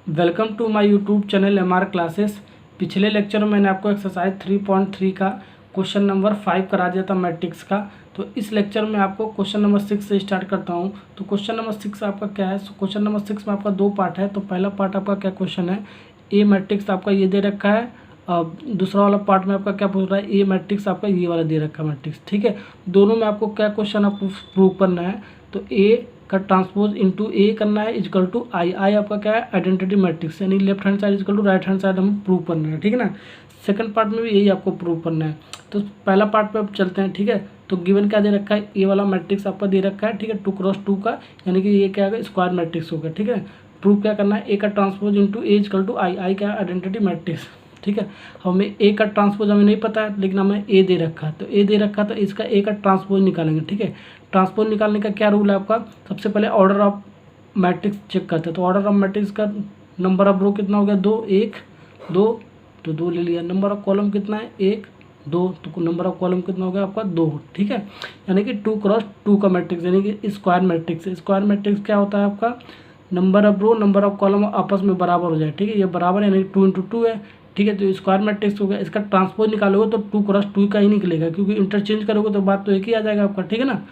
Welcome to my YouTube channel MR classes. पिछले lecture में मैंने आपको एक्सरसाइज 3.3 का क्वेश्चन नंबर 5 करा दिया था मैट्रिक्स का। तो इस लेक्चर में आपको क्वेश्चन नंबर 6 से स्टार्ट करता हूं। तो क्वेश्चन नंबर 6 आपका क्या है? क्वेश्चन नंबर 6 में आपका दो पार्ट है। तो पहला पार्ट आपका क्या क्वेश्चन है, ए मैट्रिक्स आपका ये दे रखा है। अब दूसरा वाला पार्ट में आपका क्या पूछ रहा है, ए मैट्रिक्स आपका ये वाला दे रखा है मैट्रिक्स। ठीक है, दोनों में आपको क्या क्वेश्चन आपको प्रूव करना है। तो ए का ट्रांसपोज इंटू ए करना है इजकल टू आई। आई आपका क्या है, आइडेंटिटी मैट्रिक्स, यानी left hand side equal to right hand side हम प्रूव करना है। ठीक है ना, सेकंड पार्ट में भी यही आपको प्रूव करना है। तो पहला पार्ट पे अब चलते हैं। ठीक है, तो गिवन क्या दे रखा है, ए वाला मैट्रिक्स आपका दे रखा है। ठीक है, 2x2 का, यानी कि ये क्या है, स्क्वायर मैट्रिक्स होगा। ठीक है, प्रूव क्या करना है, ए का transpose into A equal to I. I क्या है, आइडेंटिटी मैट्रिक्स। ठीक है, हमें ए का ट्रांसपोज हमें नहीं पता है, लेकिन हमें ए दे रखा है। तो ए दे रखा है तो इसका ए का ट्रांसपोज निकालेंगे। ठीक है, ट्रांसपोज निकालने का क्या रूल है आपका, सबसे पहले ऑर्डर ऑफ मैट्रिक्स चेक करते हैं। तो ऑर्डर ऑफ मैट्रिक्स का नंबर ऑफ रो कितना हो गया, 2 1 2, तो 2 ले लिया। नंबर ऑफ कॉलम कितना है, 1 2, तो नंबर ऑफ कॉलम कितना हो गया आपका, 2। ठीक है, यानी कि 2x2 का मैट्रिक्स, यानी कि स्क्वायर मैट्रिक्स। स्क्वायर मैट्रिक्स क्या होता है आपका, number of row number of column आपस में बराबर हो जाए। ठीक है, ये बराबर यानी 2 × 2 है। ठीक है, तो स्क्वायर मैट्रिक्स हो गया। इसका ट्रांसपोज निकालोगे तो 2x2 का ही निकलेगा, क्योंकि इंटरचेंज करोगे तो बात तो एक ही आ जाएगा आपका। ठीक है ना,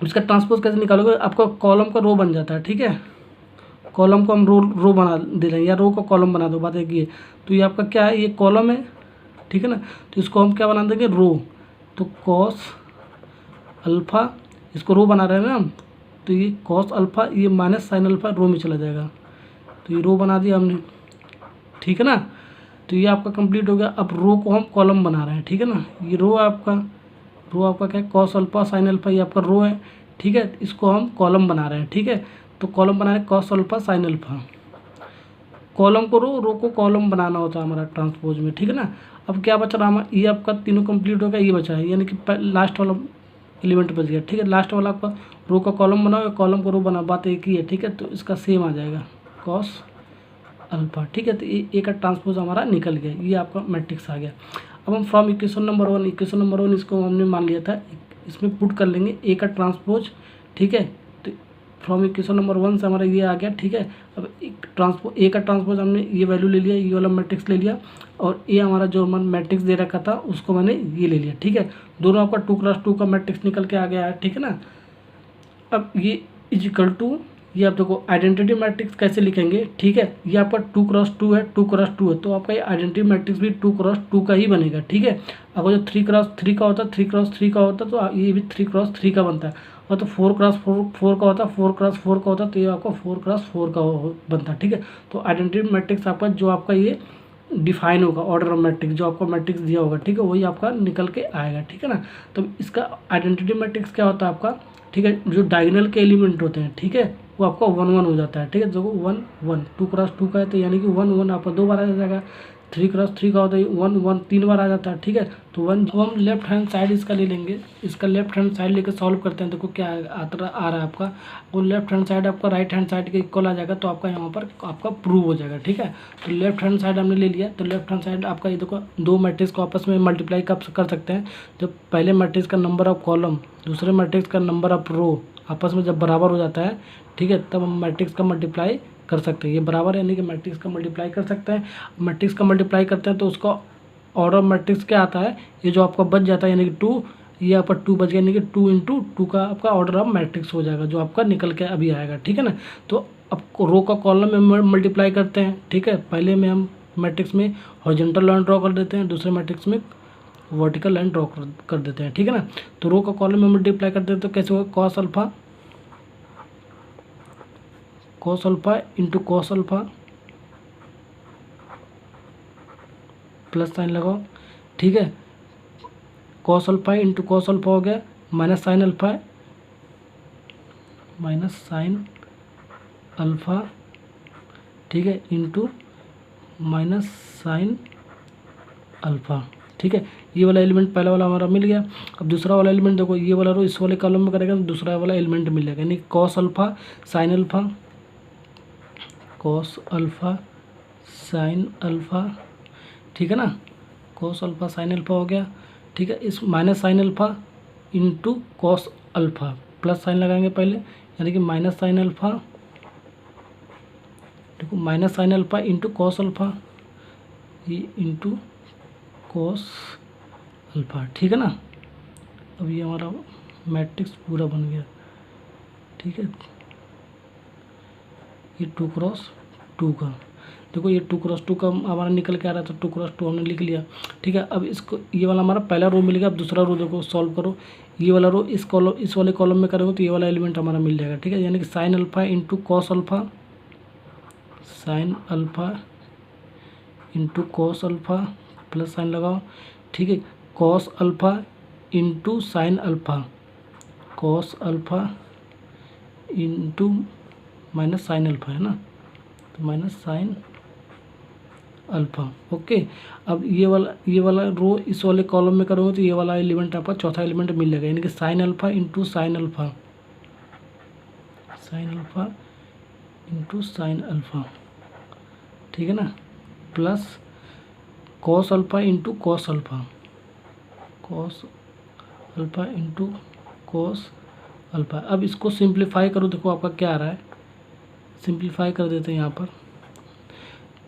इसका ट्रांसपोज कैसे निकालोगे, आपका कॉलम का रो बन जाता है। ठीक है, कॉलम को हम रो बना दे रहे हैं, या रो का कॉलम बना दो, बात एक ही है। तो ये आपका क्या है, ये कॉलम है। ठीक है ना, तो इसको हम क्या बना देंगे, रो। तो कॉस अल्फ़ा, इसको रो बना रहे हैं ना हम, तो ये कॉस अल्फ़ा, ये माइनस साइन अल्फ़ा रो में चला जाएगा। तो ये रो बना दिया हमने। ठीक है ना, तो ये आपका कंप्लीट हो गया। अब रो को हम कॉलम बना रहे हैं। ठीक है ना, ये रो आपका क्या है, कॉस अल्फ़ा साइन अल्फ़ा, ये आपका रो है। ठीक है, इसको हम कॉलम बना रहे हैं। ठीक है, तो कॉलम बना रहे हैं cos alpha sine alpha. Column को रो को कॉलम बनाना होता है हमारा ट्रांसपोज में। ठीक है ना, अब क्या बच रहा हमारा, ये आपका तीनों कंप्लीट हो गया, ये बचा है, यानी कि लास्ट वाला एलिमेंट बच गया। ठीक है, लास्ट वाला आपका रो का कॉलम बनाओ, कॉलम को रो बना, बात एक ही है। ठीक है, तो इसका सेम आ जाएगा कॉस अल्फ़ा। ठीक है, तो ए का ट्रांसपोज हमारा निकल गया, ये आपका मैट्रिक्स आ गया। अब हम फ्रॉम इक्वेशन नंबर 1 इसको हमने मान लिया था, इसमें पुट कर लेंगे ए का ट्रांसपोज। ठीक है, तो फ्रॉम इक्वेशन नंबर 1 से हमारा ये आ गया। ठीक है, अब ए का ट्रांसपोज हमने ये वैल्यू ले लिया, ये वाला मैट्रिक्स ले लिया, और ए हमारा जो मैट्रिक्स दे रखा था उसको मैंने ये ले लिया। ठीक है, दोनों आपका 2x2 का मैट्रिक्स निकल के आ गया है। ठीक है ना, अब ये इजिकल टू, ये आप देखो आइडेंटिटी मैट्रिक्स कैसे लिखेंगे। ठीक है, ये आपका 2x2 है, 2x2 है, तो आपका ये आइडेंटिटी मैट्रिक्स भी 2x2 का ही बनेगा। ठीक है, अगर जो 3x3 का होता, 3x3 का होता, तो ये भी 3x3 का बनता है। और तो 4x4 का होता, 4x4 का होता, तो ये आपका 4x4 का बनता है। ठीक है, तो आइडेंटिटी मैट्रिक्स आपका जो आपका ये डिफाइन होगा, ऑर्डर ऑफ मैट्रिक्स जो आपको मैट्रिक्स दिया होगा, ठीक है, वही आपका निकल के आएगा। ठीक है ना, तो इसका आइडेंटिटी मैट्रिक्स क्या होता है आपका, ठीक है, जो डायगोनल के एलिमेंट होते हैं, ठीक है, वो आपका 1 1 हो जाता है। ठीक है, देखो 1 1, 2x2 का है तो यानी कि 1 1 आपका 2 बार आ जाएगा। 3x3 का होता है 1 1 3 बार आ जाता है। ठीक है, तो 1, अब हम लेफ्ट हैंड साइड इसका ले लेंगे, इसका लेफ्ट हैंड साइड लेकर सॉल्व करते हैं। देखो क्या आ रहा है आपका, वो लेफ्ट हैंड साइड आपका राइट हैंड साइड के इक्वल आ जाएगा, तो आपका यहाँ पर आपका प्रूव हो जाएगा। ठीक है, तो लेफ्ट हैंड साइड हमने ले लिया, तो लेफ्ट हैंड साइड आपका ये देखो, दो मैट्रिक्स को आपस में मल्टीप्लाई कर सकते हैं। जब पहले मैट्रिक्स का नंबर ऑफ कॉलम दूसरे मैट्रिक्स का नंबर ऑफ रो आपस में जब बराबर हो जाता है, ठीक है, तब हम मैट्रिक्स का मल्टीप्लाई कर सकते हैं। ये बराबर यानी कि मैट्रिक्स का मल्टीप्लाई कर सकते हैं। मैट्रिक्स का मल्टीप्लाई करते हैं तो उसका ऑर्डर ऑफ मैट्रिक्स क्या आता है, ये जो आपका बच जाता है यानी कि 2, ये आपका 2 बच गया, यानी कि 2 × 2 का आपका ऑर्डर ऑफ मैट्रिक्स हो जाएगा, जो आपका निकल के अभी आएगा। ठीक है ना, तो अब रो का कॉलम में मल्टीप्लाई करते हैं। ठीक है, पहले में हम मैट्रिक्स में हॉरिजॉन्टल लाइन ड्रॉ कर देते हैं, दूसरे मैट्रिक्स में वर्टिकल लाइन ड्रॉ कर देते हैं। ठीक है ना, तो रो का कॉलम में मल्टीप्लाई करते हैं तो कैसे होगा, cos alpha into cos alpha plus sign लगाओ। ठीक है, cos alpha into cos alpha हो गया, माइनस साइन अल्फ़ा, ठीक है, इंटू माइनस साइन अल्फ़ा। ठीक है, ये वाला एलिमेंट पहला वाला हमारा मिल गया। अब दूसरा वाला एलिमेंट देखो, ये वाला रो इस वाले कॉलम में करेगा तो दूसरा वाला एलिमेंट मिल जाएगा, यानी कॉस अल्फ़ा साइन अल्फ़ा। ठीक है ना, कॉस अल्फ़ा साइन अल्फ़ा हो गया। ठीक है, इस minus sign alpha into cos alpha plus sign लगाएंगे पहले, यानी कि माइनस साइन अल्फ़ा देखो minus sine alpha into cos alpha, ये इंटू कॉस अल्फा, ठीक है ना। अब ये हमारा मैट्रिक्स पूरा बन गया, ठीक है। ये 2x2 का, देखो ये 2x2 का हमारा निकल के आ रहा था, 2x2 हमने लिख लिया, ठीक है। अब इसको ये वाला हमारा पहला रो मिल गया। अब दूसरा रो देखो सॉल्व करो, ये वाला रो इस वाले कॉलम में करोगे तो ये वाला एलिमेंट हमारा मिल जाएगा, ठीक है। यानी कि sign alpha into cos alpha, sign alpha into cos alpha plus sign लगाओ, ठीक है। Cos alpha into sine alpha, cos alpha into minus sine alpha, है ना, तो माइनस साइन अल्फा, ओके। अब ये वाला रो इस वाले कॉलम में करोगे तो ये वाला एलिमेंट आपका चौथा एलिमेंट मिल जाएगा, यानी कि sign alpha into sine alpha, sign alpha into sine alpha, ठीक है ना, plus cos alpha into cos alpha, cos alpha into cos alpha. अब इसको सिंप्लीफाई करो, देखो आपका क्या आ रहा है, सिंप्लीफाई कर देते हैं यहाँ पर,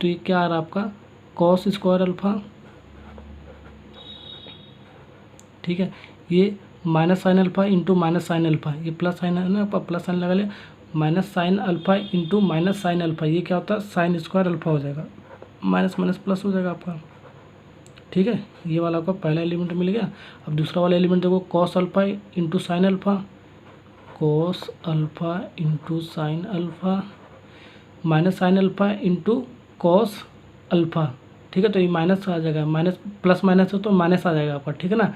तो ये क्या आ रहा है आपका कॉस स्क्वायर अल्फा, ठीक है। ये minus sine alpha into minus sine alpha, ये प्लस साइन है ना, प्लस साइन लगा लिया, minus sine alpha into minus sine alpha, ये क्या होता है साइन स्क्वायर अल्फा हो जाएगा, माइनस माइनस प्लस हो जाएगा आपका, ठीक है। ये वाला आपका पहला एलिमेंट मिल गया। अब दूसरा वाला एलिमेंट देखो cos alpha into sine alpha, cos alpha into sine alpha minus sine alpha into cos alpha, ठीक है। तो ये माइनस आ जाएगा, माइनस प्लस माइनस है तो माइनस आ जाएगा आपका, ठीक है ना।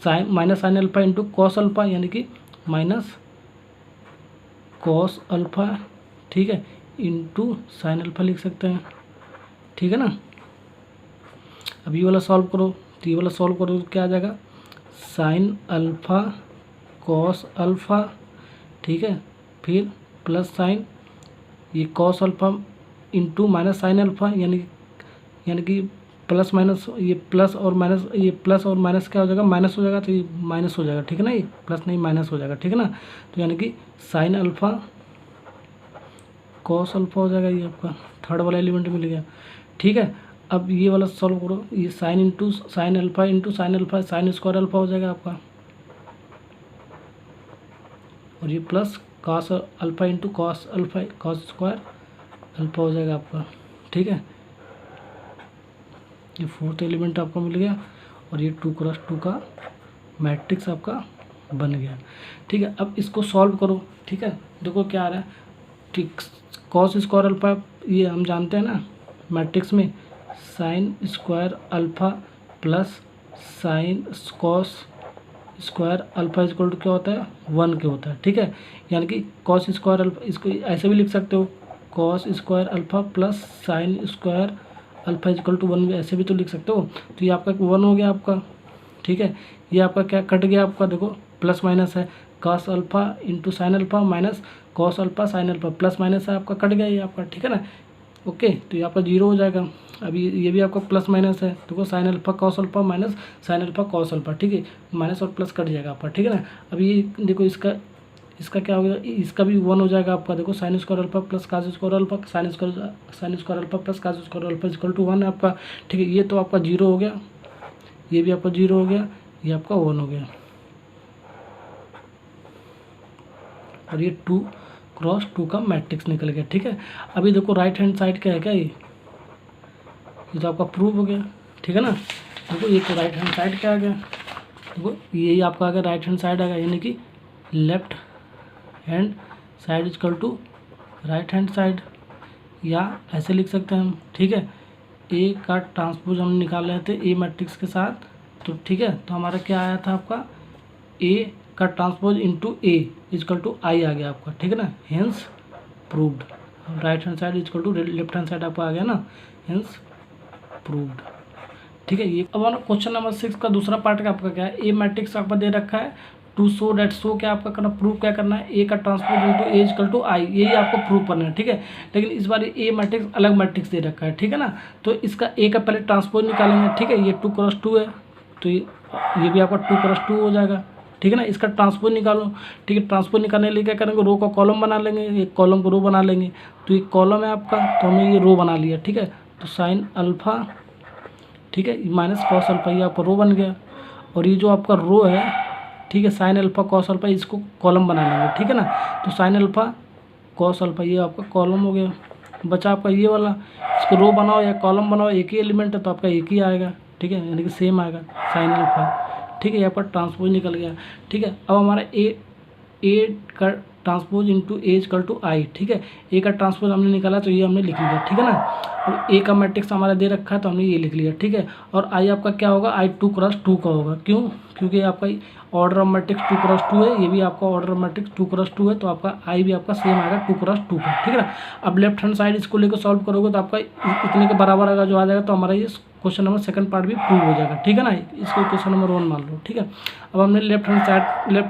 Sine minus sine alpha into cos alpha, यानी कि माइनस कॉस अल्फा, ठीक है, इंटू साइन अल्फा लिख सकते हैं, ठीक है ना। अब ये वाला सॉल्व करो, तो ये वाला सॉल्व करो तो क्या आ जाएगा साइन अल्फा कॉस अल्फा, ठीक है, फिर प्लस साइन ये cos alpha into minus sine alpha, यानी कि प्लस माइनस, ये प्लस और माइनस, ये प्लस और माइनस क्या हो जाएगा माइनस हो जाएगा, तो ये माइनस हो जाएगा, ठीक है ना, ये प्लस नहीं माइनस हो जाएगा, ठीक है ना। तो यानी कि साइन अल्फा कॉस अल्फा हो जाएगा, ये आपका थर्ड वाला एलिमेंट मिल गया, ठीक है। अब ये वाला सॉल्व करो, ये sine into sine alpha into sine alpha, sine square alpha हो जाएगा आपका, और ये plus cos alpha into cos alpha, cos square alpha हो जाएगा आपका, ठीक है। ये फोर्थ एलिमेंट आपको मिल गया, और ये 2x2 का मैट्रिक्स आपका बन गया, ठीक है। अब इसको सॉल्व करो, ठीक है। देखो क्या आ रहा है, ठीक, कॉस स्क्वायर अल्फा ये हम जानते हैं ना मैट्रिक्स में, sine square alpha plus sine cos square alpha equal to क्या होता है 1 के होता है, ठीक है। यानी कि कॉस स्क्वायर अल्फा, इसको ऐसे भी लिख सकते हो, cos square alpha plus sine square alpha equal to 1 भी ऐसे भी तो लिख सकते हो। तो ये आपका 1 हो गया आपका, ठीक है। ये आपका क्या कट गया आपका, देखो प्लस माइनस है, cos alpha into sine alpha minus cos alpha sine alpha, plus minus है आपका कट गया ये आपका, ठीक है ना, ओके। तो ये आपका 0 हो जाएगा। अभी ये भी आपका प्लस माइनस है, देखो sine alpha cos alpha minus sine alpha cos alpha, ठीक है, माइनस और प्लस कट जाएगा आपका, ठीक है ना। अभी ये देखो इसका क्या हो गया, इसका भी 1 हो जाएगा आपका, देखो sine square alpha plus cos square alpha, sine square alpha plus cos square alpha equal to 1 है आपका, ठीक है। ये तो आपका 0 हो गया, ये भी आपका 0 हो गया, ये आपका 1 हो गया, और ये 2x2 का मैट्रिक्स निकल गया, ठीक है। अभी देखो राइट हैंड साइड क्या है, क्या ये तो आपका प्रूव हो गया, ठीक है ना। देखो ये तो राइट हैंड साइड क्या आ गया, देखो यही आपका आ गया राइट हैंड साइड आ गया, यानी कि left hand side equal to right hand side, या ऐसे लिख सकते हैं हम, ठीक है। ए का ट्रांसपोज हम निकाल रहे थे ए मैट्रिक्स के साथ, तो ठीक है, तो हमारा क्या आया था आपका ए का transpose into A equal to I आ गया आपका, ठीक है ना, hence proved. Right hand side equal to left hand side आपका आ गया ना, हेंस प्रूव्ड, ठीक है। ये अब हमारा क्वेश्चन नंबर 6 का दूसरा पार्ट का आपका क्या है, ए मैट्रिक्स आपका दे रखा है, टू शो डेट शो क्या आपका करना, प्रूव क्या करना है, ए का transpose into A equal to I, यही आपको प्रूव करना है, ठीक है। लेकिन इस बार ए मैट्रिक्स अलग मैट्रिक्स दे रखा है, ठीक है ना। तो इसका ए का पहले ट्रांसपोज निकालेंगे, ठीक है। ये 2x2 है, तो ये भी आपका 2x2 हो जाएगा, ठीक है ना। इसका ट्रांसपोज निकालो, ठीक है। ट्रांसपोज निकालने के लिए क्या करेंगे, रो का कॉलम बना लेंगे, एक कॉलम को रो बना लेंगे। तो एक कॉलम है आपका, तो हमने ये रो बना लिया, ठीक है। तो साइन अल्फ़ा, ठीक है, माइनस कॉस अल्फ़ा, ये आपका रो बन गया। और ये जो आपका रो है, ठीक है, साइन अल्फ़ा कॉस अल्फ़ा, इसको कॉलम बना लेंगे, ठीक है ना। तो साइन अल्फ़ा कॉस अल्फ़ा ये आपका कॉलम हो गया। बचा आपका ये वाला, इसको रो बनाओ या कॉलम बनाओ, एक ही एलिमेंट है तो आपका एक ही आएगा, ठीक है, यानी कि सेम आएगा साइन अल्फ़ा, ठीक है। ये आपका ट्रांसपोज निकल गया, ठीक है। अब हमारा ए का transpose into A equal to I, ठीक है। ए का ट्रांसपोज हमने निकाला तो ये हमने लिख लिया, ठीक है ना। अब ए का मैट्रिक्स हमारा दे रखा है तो हमने ये लिख लिया, ठीक है। और आई आपका क्या होगा, आई 2x2 का होगा, क्यों, क्योंकि आपका ऑर्डर ऑफ मैट्रिक्स 2x2 है, ये भी आपका ऑर्डर ऑफ मैट्रिक्स 2x2 है, तो आपका आई भी आपका सेम आएगा 2x2 का, ठीक है ना। अब लेफ्ट हैंड साइड इसको लेकर सॉल्व करोगे तो आपका इतने के बराबर अगर जो आ जाएगा तो हमारा ये क्वेश्चन नंबर सेकंड पार्ट भी प्रूव हो जाएगा, ठीक है ना। इसको क्वेश्चन नंबर 1 मान लो, ठीक है। अब हमने लेफ्ट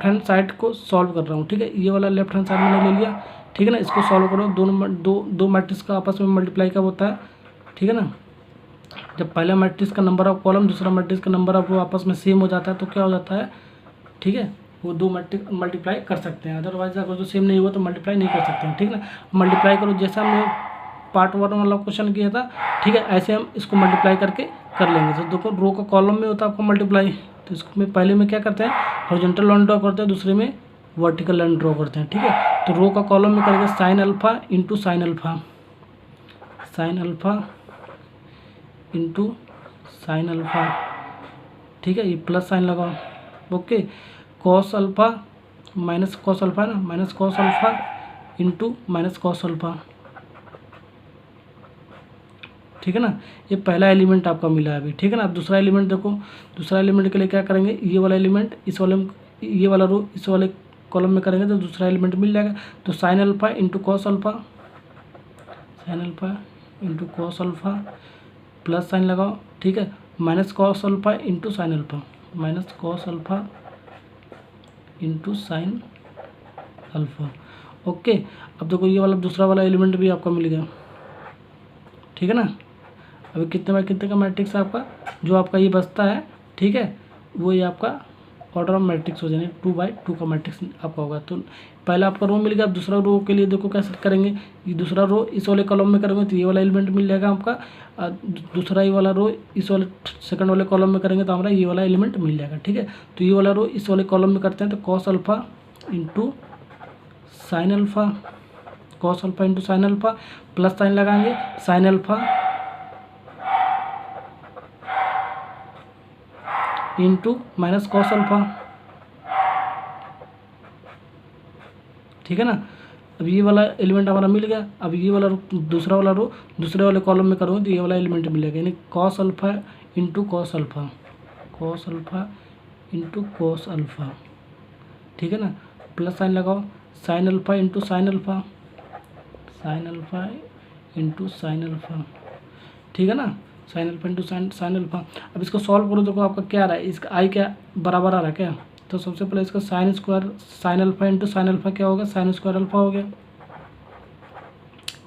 हैंड साइड को सॉल्व कर रहा हूँ, ठीक है। ये वाला लेफ्ट हैंड साइड मैंने ले लिया, ठीक है ना। इसको सॉल्व करो, दो मैट्रिक्स का आपस में मल्टीप्लाई कब होता है, ठीक है ना। जब पहला मैट्रिक्स का नंबर ऑफ कॉलम दूसरा मैट्रिक्स का नंबर ऑफ रो आपस में सेम हो जाता है तो क्या हो जाता है, ठीक है, वो दो मैट्रिक्स मल्टीप्लाई कर सकते हैं। अदरवाइज अगर जो सेम नहीं हुआ तो मल्टीप्लाई नहीं कर सकते हैं, ठीक है ना। मल्टीप्लाई करो, जैसा हमने पार्ट 1 वाला क्वेश्चन किया था, ठीक है, ऐसे हम इसको मल्टीप्लाई करके कर लेंगे। तो देखो रो का कॉलम में होता है आपका मल्टीप्लाई, तो इसमें पहले में क्या करते हैं, हॉरिजॉन्टल लाइन ड्रॉ करते हैं, दूसरे में वर्टिकल लाइन ड्रॉ करते हैं, ठीक है। तो रो का कॉलम में करेंगे sine alpha into sine alpha, sine alpha into sine alpha, ठीक है, ये प्लस साइन लगाओ, okay. Cos alpha minus cos alpha ना, minus cos alpha into minus cos alpha, ठीक है ना। ये पहला एलिमेंट आपका मिला है अभी, ठीक है ना। अब दूसरा एलिमेंट देखो, दूसरा एलिमेंट के लिए क्या करेंगे, ये वाला एलिमेंट इस वाले, ये वाला रो इस वाले कॉलम में करेंगे तो दूसरा एलिमेंट मिल जाएगा। तो sign alpha into cos alpha, sine alpha into cos alpha plus sign लगाओ, ठीक है, minus cos alpha into sine alpha, minus cos alpha into sine alpha, okay. अब देखो ये वाला दूसरा वाला एलिमेंट भी आपका मिल गया, ठीक है ना। अभी कितने बाय कितने का मैट्रिक्स है आपका, जो आपका ये बचता है, ठीक है, वो ये आपका ऑर्डर ऑफ मैट्रिक्स हो जाएगा, 2x2 का मैट्रिक्स आपका होगा। तो पहला आपका रो मिल गया। अब दूसरा रो के लिए देखो कैसे करेंगे, ये दूसरा रो इस वाले कॉलम में करेंगे तो ये वाला एलिमेंट मिल जाएगा आपका, दूसरा ये वाला रो इस वाले सेकंड वाले कॉलम में करेंगे तो हमारा ये वाला एलिमेंट मिल जाएगा, ठीक है। तो ये वाला रो इस वाले कॉलम में करते हैं तो cos alpha into sine alpha, cos alpha into sine alpha plus sign लगाएंगे, sine alpha into minus cos alpha, ठीक है ना। अब ये वाला एलिमेंट हमारा मिल गया। अब ये वाला दूसरा वाला रो दूसरे वाले कॉलम में करूँगी तो ये वाला एलिमेंट मिलेगा, यानी cos alpha into cos alpha, cos alpha into cos alpha, ठीक है ना। प्लस साइन लगाओ, sign alpha into sine alpha, sine alpha into sine alpha, ठीक है ना, sign alpha into sine alpha. अब इसको सॉल्व करो, देखो आपका क्या आ रहा है, इसका आई क्या बराबर आ रहा है क्या, तो सबसे पहले इसका sine square, sine alpha into sine alpha क्या होगा, साइन स्क्वायर अल्फ़ा हो गया।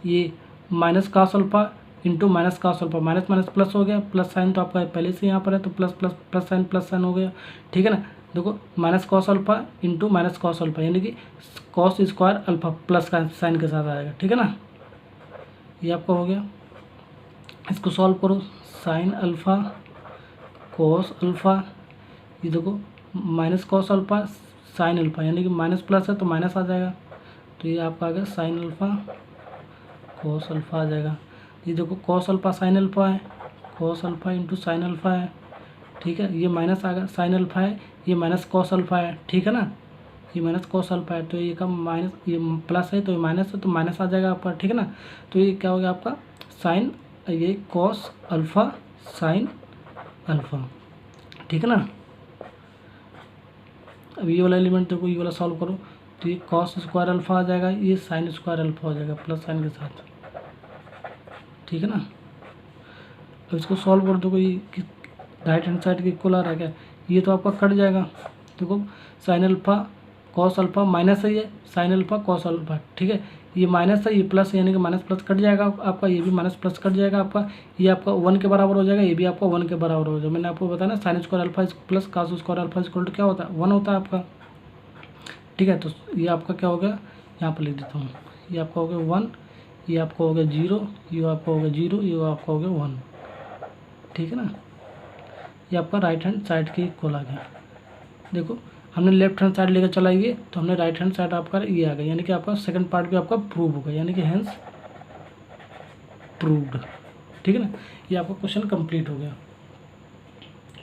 ये minus cos alpha into minus cos alpha, minus minus plus हो गया, प्लस साइन तो आपका पहले से यहाँ पर है तो प्लस प्लस प्लस साइन हो गया, ठीक है ना। देखो minus cos alpha into minus cos alpha, यानी कि कॉस स्क्वायर अल्फ़ा प्लस का साइन के साथ आएगा, ठीक है ना। ये आपका हो गया। इसको सॉल्व करो, साइन अल्फ़ा कॉस अल्फ़ा, ये देखो minus cos alpha sine alpha, यानी कि माइनस प्लस है तो माइनस आ जाएगा, तो ये आपका आ गया साइन अल्फ़ा कॉस अल्फ़ा आ जाएगा। ये देखो कॉस अल्फ़ा साइन अल्फ़ा है, cos alpha into sine alpha है, ठीक है। ये माइनस आ गया, साइन अल्फ़ा है, ये माइनस कॉस अल्फ़ा है, ठीक है ना। ये माइनस कॉस अल्फ़ा है तो ये का माइनस, ये प्लस है तो ये माइनस है तो माइनस आ जाएगा आपका, ठीक है ना। तो ये क्या हो गया आपका साइन, ये कॉस अल्फ़ा साइन अल्फ़ा, ठीक है ना। अब ये वाला एलिमेंट देखो, ये वाला सॉल्व करो तो ये कॉस स्क्वायर अल्फ़ा आ जाएगा, ये साइन स्क्वायर अल्फ़ा हो जाएगा प्लस साइन के साथ, ठीक है ना। अब इसको सॉल्व कर दो, ये राइट हैंड साइड के इक्वल आ रहा है क्या, ये तो आपका कट जाएगा। देखो sign alpha cos alpha minus है, ये साइन अल्फा कॉस अल्फा, ठीक है। ये माइनस है, ये प्लस है, यानी कि माइनस प्लस कट जाएगा आपका, ये भी माइनस प्लस कट जाएगा आपका, ये आपका 1 के बराबर हो जाएगा, ये भी आपका 1 के बराबर हो जाएगा। मैंने आपको बताया ना sine square alpha plus cos square alpha equal to क्या होता है, 1 होता है आपका, ठीक है। तो ये आपका क्या हो गया, यहाँ पर लिख देता हूँ, ये आपका हो गया 1, ये आपका हो गया 0, ये आपका हो गया 0, ये आपका हो गया 1, ठीक है ना। ये आपका राइट हैंड साइड की इक्वल आ गया। देखो हमने लेफ्ट हैंड साइड लेकर चला ये, तो हमने राइट हैंड साइड आपका ये आ गया, यानी कि आपका सेकंड पार्ट भी आपका प्रूव हो गया, यानी कि हैंस प्रूव्ड, ठीक है ना। ये आपका क्वेश्चन कंप्लीट हो गया।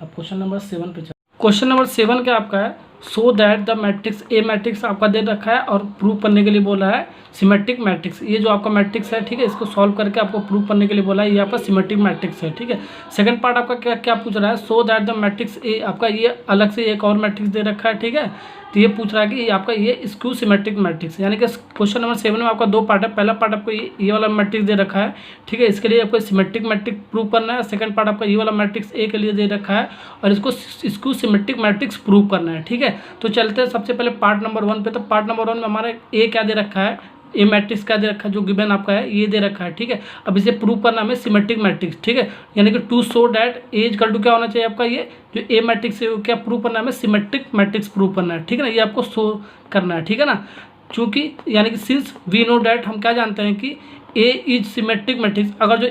अब क्वेश्चन नंबर 7 पे चल। क्वेश्चन नंबर 7 क्या आपका है, so that the matrix A matrix आपका दे रखा है और प्रूव करने के लिए बोला है सिमेट्रिक मैट्रिक्स। ये जो आपका मैट्रिक्स है, ठीक है, इसको सॉल्व करके आपको प्रूव करने के लिए बोला है, ये आपका सिमेट्रिक मैट्रिक्स है, ठीक है। सेकंड पार्ट आपका क्या क्या पूछ रहा है, so that the matrix A, आपका ये अलग से एक और मैट्रिक्स दे रखा है, ठीक है। तो ये पूछ रहा है कि आपका ये स्क्यू सिमेट्रिक मैट्रिक्स, यानी कि क्वेश्चन नंबर 7 में आपका 2 पार्ट है। पहला पार्ट आपको ये वाला मैट्रिक्स दे रखा है, ठीक है, इसके लिए आपको सिमेट्रिक मैट्रिक्स प्रूव करना है। सेकंड पार्ट आपका ये वाला मैट्रिक्स ए के लिए दे रखा है और इसको स्क्यू सिमेट्रिक मैट्रिक्स प्रूव करना है, ठीक है। तो चलते हैं सबसे पहले पार्ट नंबर 1 पे। तो पार्ट नंबर 1 में हमारा ए क्या दे रखा है, ए मैट्रिक्स क्या दे रखा है, जो गिवन आपका है ये दे रखा है, ठीक है। अब इसे प्रूव करना हमें सिमेट्रिक मैट्रिक्स, ठीक है, यानी कि to show that A equal to क्या होना चाहिए आपका, ये जो ए मैट्रिक्स है वो क्या प्रूव करना है हमें, सिमेट्रिक मैट्रिक्स प्रूव करना है, ठीक है ना। ये आपको शो करना है, ठीक है ना, चूंकि यानी कि सिंस वी नो डैट, हम क्या जानते हैं कि ए इज सिमेट्रिक मैट्रिक्स। अगर जो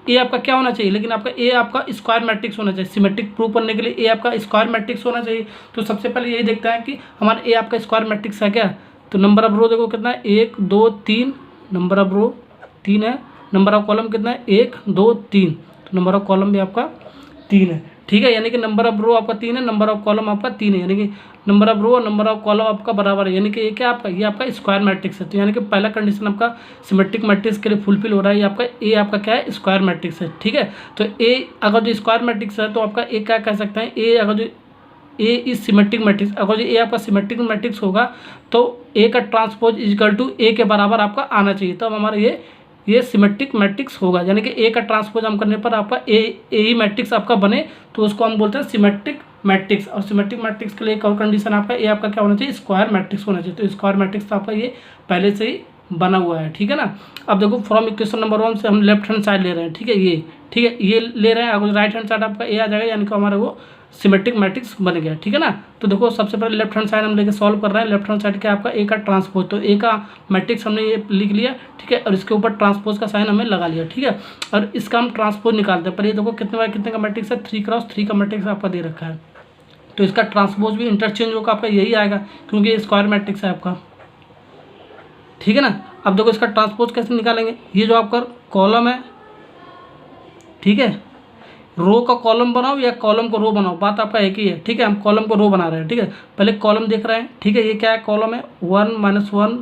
ए आपका क्या होना चाहिए, लेकिन आपका ए आपका स्क्वायर मैट्रिक्स होना चाहिए, सिमेट्रिक प्रूव करने के लिए ए आपका स्क्वायर मैट्रिक्स होना चाहिए। तो सबसे पहले यही देखता है कि हमारा ए आपका स्क्वायर मैट्रिक्स है क्या। तो नंबर ऑफ रो देखो कितना है, 1 2 3, नंबर ऑफ रो 3 है, नंबर ऑफ कॉलम कितना है 1 2 3, तो नंबर ऑफ कॉलम भी आपका 3 है, ठीक है। यानी कि नंबर ऑफ रो आपका 3 है, नंबर ऑफ कॉलम आपका 3 है, यानी कि नंबर ऑफ रो और नंबर ऑफ कॉलम आपका बराबर है, यानी कि ये क्या आपका, ये आपका स्क्वायर मैट्रिक्स है। तो यानी कि पहला कंडीशन आपका सिमेट्रिक मैट्रिक्स के लिए फुलफिल हो रहा है, ये आपका ए आपका क्या है, स्क्वायर मैट्रिक्स है, ठीक है। तो ए अगर जो स्क्वायर मैट्रिक्स है तो आपका ए क्या कह सकते हैं, ए अगर जो ए इज सिमेट्रिक मैट्रिक्स, अगर जो ए आपका सिमेट्रिक मैट्रिक्स होगा तो ए का ट्रांसपोज इक्वल टू ए के बराबर आपका आना चाहिए, तब हमारा ये सिमेट्रिक मैट्रिक्स होगा। यानी कि ए का ट्रांसपोज हम करने पर आपका ए ही मैट्रिक्स आपका बने, तो उसको हम बोलते हैं सिमेट्रिक मैट्रिक्स। और सिमेट्रिक मैट्रिक्स के लिए एक और कंडीशन आपका ए आपका क्या होना चाहिए, स्क्वायर मैट्रिक्स होना चाहिए। तो स्क्वायर मैट्रिक्स आपका ये पहले से ही बना हुआ है, ठीक है ना। अब देखो फ्रॉम इक्वेशन नंबर 1 से हम लेफ्ट हैंड साइड ले रहे हैं, ठीक है, ये ठीक है, ये ले रहे हैं, अगर राइट हैंड साइड आपका ए आ जाएगा, यानी कि हमारा वो सिमेट्रिक मैट्रिक्स बन गया, ठीक है ना। तो देखो सबसे पहले लेफ्ट हैंड साइड हम लेके सॉल्व कर रहे हैं। लेफ्ट हैंड साइड क्या आपका ए का ट्रांसपोज, तो ए का मैट्रिक्स हमने ये लिख लिया, ठीक है, और इसके ऊपर ट्रांसपोज का साइन हमें लगा लिया, ठीक है। और इसका हम ट्रांसपोज निकालते हैं, पर ये देखो कितने बाय कितने का मैट्रिक्स है, 3x3 का मैट्रिक्स आपका दे रखा है, तो इसका ट्रांसपोज भी इंटरचेंज होगा आपका यही आएगा, क्योंकि ये स्क्वायर मैट्रिक्स है आपका, ठीक है ना। अब देखो इसका ट्रांसपोज कैसे निकालेंगे, ये जो आपका कॉलम है, ठीक है, रो का कॉलम बनाओ या कॉलम को रो बनाओ, बात आपका एक ही है, ठीक है। हम कॉलम को रो बना रहे हैं, ठीक है, पहले कॉलम देख रहे हैं, ठीक है, ये क्या है, कॉलम है 1 - 1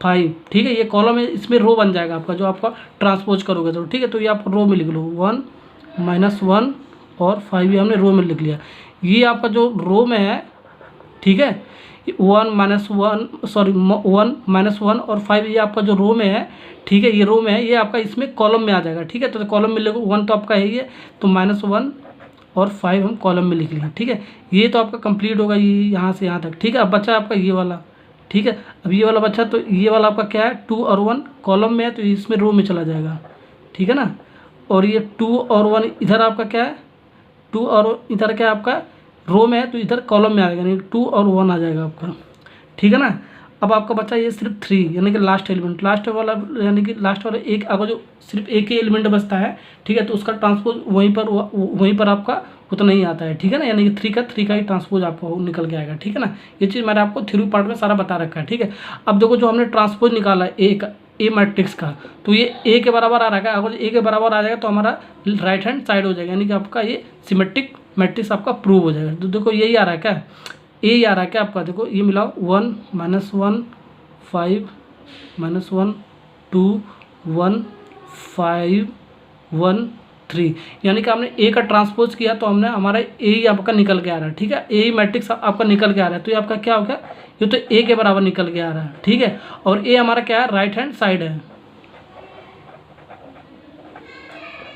5, ठीक है, ये कॉलम है, इसमें रो बन जाएगा आपका जो आपका ट्रांसपोज करोगे तो, ठीक है। तो ये आप रो में लिख लो 1 - 1 और 5, ये हमने रो में लिख लिया। ये आपका जो रो में है, ठीक है, 1 - 1 और 5, ये आपका जो रो में है, ठीक है, ये रो में है, ये आपका इसमें कॉलम में आ जाएगा, ठीक है। तो कॉलम में लिखो 1 तो आपका है ये, तो -1 और 5 हम कॉलम में लिख लिए, ठीक है। ये तो आपका कंप्लीट होगा ये यहाँ से यहाँ तक, ठीक है। अब बचा आपका ये वाला, ठीक है, अब ये वाला बचा, तो ये वाला आपका क्या है, 2 और 1 कॉलम में है, तो इसमें रो में चला जाएगा, ठीक है ना। और ये 2 और 1 इधर आपका क्या है, 2 और इधर क्या है आपका रो में है, तो इधर कॉलम में आएगा, यानी 2 और 1 आ जाएगा आपका, ठीक है ना। अब आपका बचा ये सिर्फ 3, यानी कि लास्ट एलिमेंट, लास्ट वाला यानी कि लास्ट वाला एक, अगर जो सिर्फ एक ही एलिमेंट बचता है, ठीक है, तो उसका ट्रांसपोज वहीं पर आपका उतना ही आता है, ठीक है ना। यानी कि 3 का ही ट्रांसपोज आपको निकल के आएगा, ठीक है ना। ये चीज़ मैंने आपको थ्योरी पार्ट में सारा बता रखा है, ठीक है। अब देखो जो हमने ट्रांसपोज निकाला है ए मैट्रिक्स का, तो ये ए के बराबर आ रहा है, अगर ए के बराबर आ जाएगा तो हमारा राइट हैंड साइड हो जाएगा, यानी कि आपका ये सिमेट्रिक मैट्रिक्स आपका प्रूव हो जाएगा। तो देखो यही आ रहा है क्या, ए आ रहा है क्या आपका, देखो ये मिलाओ 1 - 1 5 - 1 2 1 5 1 3, यानी कि हमने ए का ट्रांसपोज किया तो हमने हमारा ए ही आपका निकल के आ रहा है, ठीक है, ए ही मैट्रिक्स आपका निकल के आ रहा है। तो ये आपका क्या हो गया, ये तो ए के बराबर निकल के आ रहा है, ठीक है। और ए हमारा क्या है, राइट हैंड साइड है,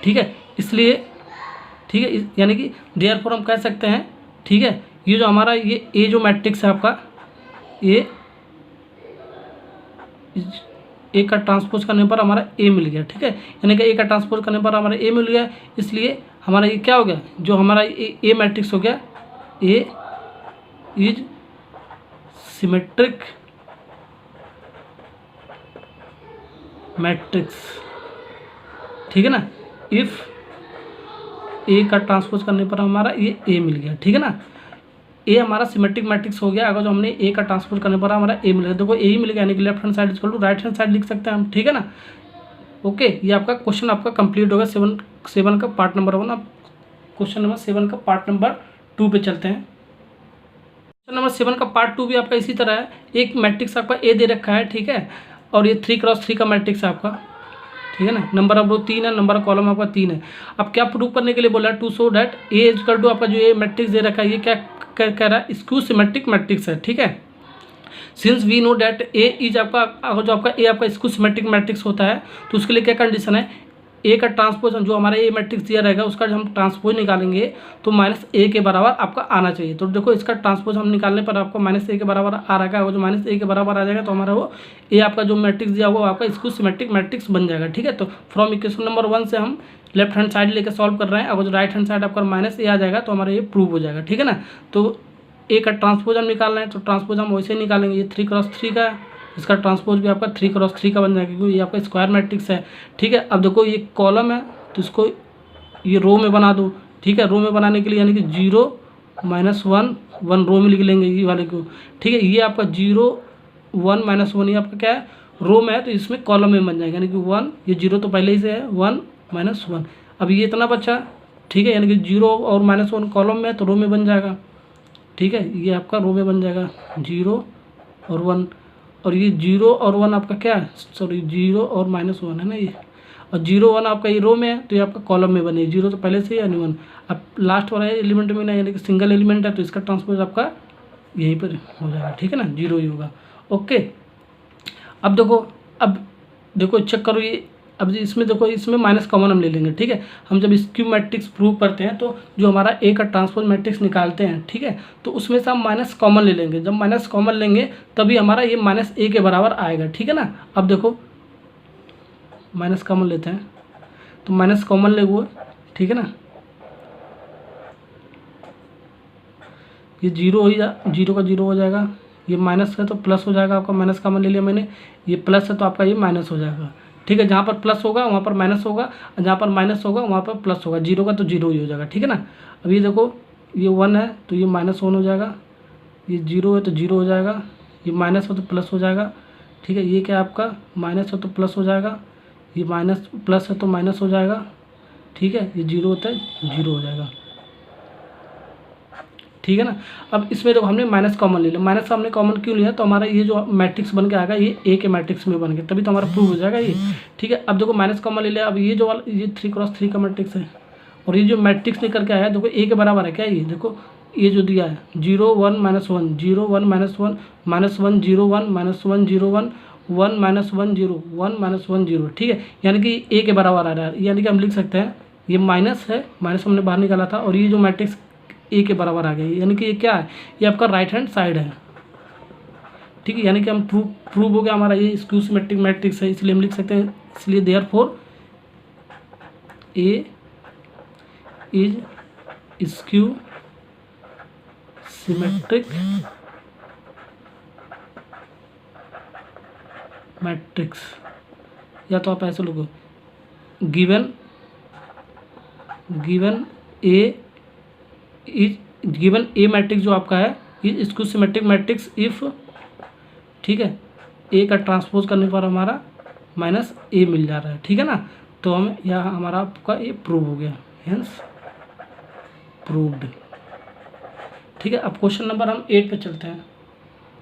ठीक है, इसलिए ठीक है, यानी कि देयरफॉर हम कह सकते हैं, ठीक है, ये जो हमारा ये ए जो मैट्रिक्स है आपका, ए का ट्रांसपोज करने पर हमारा ए मिल गया, ठीक है। यानी कि ए का ट्रांसपोज करने पर हमारा ए मिल गया, इसलिए हमारा ये क्या हो गया, जो हमारा ए मैट्रिक्स हो गया, ए इज सिमेट्रिक मैट्रिक्स, ठीक है ना। इफ ए का ट्रांसपोज करने पर हमारा ये ए मिल गया, ठीक है ना। ए हमारा सिमेट्रिक मैट्रिक्स हो गया। अगर जो हमने ए का ट्रांसपोज करने पर हमारा ए मिल गया, देखो ए ही मिल गया, यानी कि left hand side equal to right hand side लिख सकते हैं हम, ठीक है ना। ओके, ये आपका क्वेश्चन आपका कंप्लीट होगा 7 का पार्ट नंबर 1। अब क्वेश्चन नंबर 7 का पार्ट नंबर 2 पे चलते हैं। क्वेश्चन नंबर 7 का पार्ट 2 भी आपका इसी तरह है। एक मैट्रिक्स आपका ए दे रखा है, ठीक है, और ये 3x3 का मैट्रिक्स है आपका, ठीक है ना। नंबर ऑफ रो 3 है, नंबर ऑफ कॉलम आपका 3 है। अब क्या प्रूव करने के लिए बोला है, to show that A equal to आपका जो ये मैट्रिक्स दे रखा है, ये क्या कह रहा है, स्क्यू सिमेट्रिक मैट्रिक्स है, ठीक है। Since we know that A is आपका, अगर जो आपका ए आपका स्क्यू सिमेट्रिक मैट्रिक्स होता है तो उसके लिए क्या कंडीशन है, ए का ट्रांसपोज जो हमारा ए मैट्रिक्स दिया रहेगा उसका जब हम ट्रांसपोज निकालेंगे तो -a के बराबर आपका आना चाहिए। तो देखो इसका ट्रांसपोज हम निकालने पर आपको -a के बराबर आ रहा है, वो जो -a के बराबर आ जाएगा तो हमारा वो ए आपका जो मैट्रिक्स दिया हुआ आपका स्क्यू सिमेट्रिक मैट्रिक्स बन जाएगा, ठीक है। तो फ्रॉम इक्वेशन नंबर 1 से हम लेफ्ट हैंड साइड लेकर सॉल्व कर रहे हैं। अगर जो राइट हैंड साइड आपका -a आ जाएगा तो हमारा ये प्रूव हो जाएगा, ठीक है ना। तो ए का ट्रांसपोज हम निकाल रहे हैं, तो ट्रांसपोज हम वैसे ही निकालेंगे, ये 3x3 का है, इसका ट्रांसपोज भी आपका 3x3 का बन जाएगा क्योंकि ये आपका स्क्वायर मैट्रिक्स है, ठीक है। अब देखो ये कॉलम है तो इसको ये रो में बना दो, ठीक है। रो में बनाने के लिए यानी कि 0 -1 1 रो में लिख लेंगे ये वाले को, ठीक है। ये आपका 0 1 -1 ये आपका क्या है, रो में है, तो इसमें कॉलम में बन जाएगा, यानी कि 1, ये 0 तो पहले ही से है, 1 -1। अब ये इतना बचा, ठीक है, यानी कि 0 और -1 कॉलम में है तो रो में बन जाएगा, ठीक है। ये आपका रो में बन जाएगा 0 और 1, और ये 0 और 1 आपका क्या है, सॉरी 0 और -1 है ना ये, और 0 1 आपका ये रो में है तो ये आपका कॉलम में बने, 0 तो पहले से ही यानी 1। अब लास्ट वाला एलिमेंट में ना, यानी कि सिंगल एलिमेंट है तो इसका ट्रांसपोज आपका यहीं पर हो जाएगा, ठीक है ना, 0 ही होगा। ओके, अब देखो चेक करो ये, अब इसमें देखो इसमें माइनस कॉमन हम ले लेंगे, ठीक है। हम जब स्क्यू मैट्रिक्स प्रूव करते हैं तो जो हमारा ए का ट्रांसपोज मैट्रिक्स निकालते हैं, ठीक है, तो उसमें से हम माइनस कॉमन ले लेंगे। जब माइनस कॉमन लेंगे तभी हमारा ये -a के बराबर आएगा, ठीक है ना। अब देखो माइनस कॉमन लेते हैं तो माइनस कॉमन ले वो, ठीक है ना, ये 0 हो जा, 0 का 0 हो जाएगा, ये माइनस है तो प्लस हो जाएगा, आपका माइनस कॉमन ले लिया मैंने, ये प्लस है तो आपका ये माइनस हो जाएगा, ठीक है। जहाँ पर प्लस होगा वहाँ पर माइनस होगा, और जहाँ पर माइनस होगा वहाँ पर प्लस होगा, 0 का तो 0 ही हो जाएगा, ठीक है ना। अब ये देखो ये 1 है तो ये -1 हो जाएगा, ये 0 है तो 0 हो जाएगा, ये माइनस हो तो प्लस हो जाएगा, ठीक है। ये क्या आपका माइनस है तो प्लस हो जाएगा, ये माइनस प्लस है तो माइनस हो जाएगा, ठीक है। ये 0 होता है 0 हो जाएगा, ठीक है ना। अब इसमें देखो हमने माइनस कॉमन ले लिया, माइनस हमने कॉमन क्यों लिया, तो हमारा ये जो मैट्रिक्स बन के आएगा ये ए के मैट्रिक्स में बन गया, तभी तो हमारा प्रूव हो जाएगा ये, ठीक है। अब देखो माइनस कॉमन ले लिया, अब ये जो वाला ये 3x3 का मैट्रिक्स है, और ये जो मैट्रिक्स निकल के आया देखो ए के बराबर है क्या, ये देखो ये जो दिया है 0 1 -1 0 1 -1 -1 0 1 -1 0 1 1 -1 0 1 -1 0, ठीक है। यानी कि ए के बराबर आ रहा है, यानी कि हम लिख सकते हैं ये माइनस है, माइनस हमने बाहर निकाला था, और ये जो मैट्रिक्स ए के बराबर आ गया, यानी कि ये क्या है, ये आपका राइट हैंड साइड है, ठीक है। यानी कि हम प्रूव हो गया हमारा ये स्क्यू सिमेट्रिक मैट्रिक्स है, इसलिए हम लिख सकते हैं, इसलिए therefore A is skew symmetric matrix, या तो आप ऐसे लोगो गिवन ए मैट्रिक्स जो आपका है is skew symmetric matrix if, ठीक है, ए का ट्रांसपोज करने पर हमारा -a मिल जा रहा है, ठीक है ना। तो हम यहाँ हमारा आपका ये प्रूव हो गया, हेंस प्रूव्ड, ठीक है। अब क्वेश्चन नंबर हम 8 पे चलते हैं।